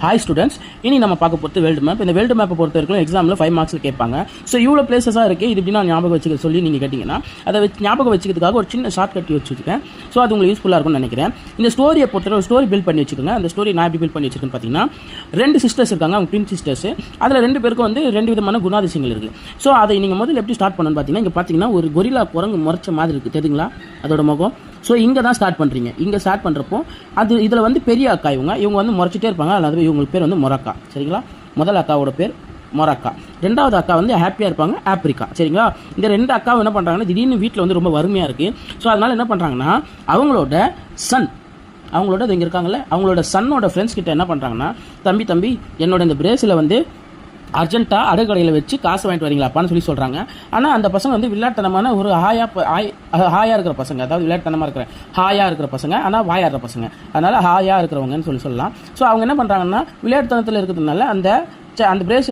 Hi students, இனி நம்ம பார்க்க போகிறது வேர்ல்டு மேப். இந்த வேர்ல்டு மேப்பை பொறுத்த வரைக்கும் எக்ஸாமில் 5 மார்க்ஸில் கேட்பாங்க. ஸோ இவ்வளோ பிளேசஸாக இருக்குது, இது எப்படின்னா ஞாபகம் வச்சுக்க சொல்லி நீங்கள் கேட்டிங்கன்னா அதை ஞாபகம் வச்சுக்கிறதுக்காக ஒரு சின்ன ஷார்ட் கட்டி வச்சுருக்கேன். ஸோ அது உங்களுக்கு யூஸ்ஃபுல்லாக இருக்கும்னு நினைக்கிறேன். இந்த ஸ்டோரியை பொறுத்தவரை ஒரு ஸ்டோரி பில்ட் பண்ணி வச்சுக்கோங்க. அந்த ஸ்டோரி நான் எப்படி பில்ட் பண்ணி வச்சுருக்கேன்னு பார்த்தீங்கன்னா, 2 சிஸ்டர்ஸ் இருக்காங்க, அவங்க ட்வின் சிஸ்டர்ஸ். அதில் 2 பேருக்கும் வந்து 2 விதமான குணாதிசயங்கள் இருக்குது. ஸோ அதை நீங்கள் முதல்ல எப்படி ஸ்டார்ட் பண்ணணும்னு பார்த்தீங்கன்னா, இங்கே பார்த்தீங்கன்னா ஒரு கொரில்லா குரங்கு முறைச்ச மாதிரி இருக்குது, தெரியுங்களா அதோட முகம். ஸோ இங்கே தான் ஸ்டார்ட் பண்ணுறீங்க. இங்கே ஸ்டார்ட் பண்ணுறப்போ அது இதில் வந்து பெரிய அக்கா இவங்க வந்து முறைச்சிட்டே இருப்பாங்க. அதாவது இவங்களுக்கு பேர் வந்து மொரக்கா, சரிங்களா. முதல் அக்காவோட பேர் மொரக்கா. 2வது அக்கா வந்து ஹாப்பியாக இருப்பாங்க, ஆப்ரிக்கா, சரிங்களா. இந்த 2 அக்காவும் என்ன பண்ணுறாங்கன்னா, திடீர்னு வீட்டில் வந்து ரொம்ப வறுமையாக இருக்குது. ஸோ அதனால் என்ன பண்ணுறாங்கன்னா, அவங்களோட இங்கே இருக்காங்கல்ல, அவங்களோட சன்னோட ஃப்ரெண்ட்ஸ் கிட்ட என்ன பண்ணுறாங்கன்னா, தம்பி என்னோட இந்த பிரேஸில் வந்து அர்ஜென்ட்டாக அடுக்கடையில் வச்சு காசு வாங்கிட்டு வரீங்களாப்பான்னு சொல்லி சொல்கிறாங்க. ஆனால் அந்த பசங்க வந்து விளையாட்டுத்தனமான ஒரு ஹாயாக இருக்கிற பசங்க, அதாவது விளையாட்டுத்தனமாக இருக்கிற ஹாயாக இருக்கிற பசங்க, ஆனால் வாயாடுற பசங்க, அதனால் ஹாயாக இருக்கிறவங்கன்னு சொல்லலாம். ஸோ அவங்க என்ன பண்ணுறாங்கன்னா, விளையாட்டுத்தனத்தில் இருக்கிறதுனால அந்த பிரேஸ்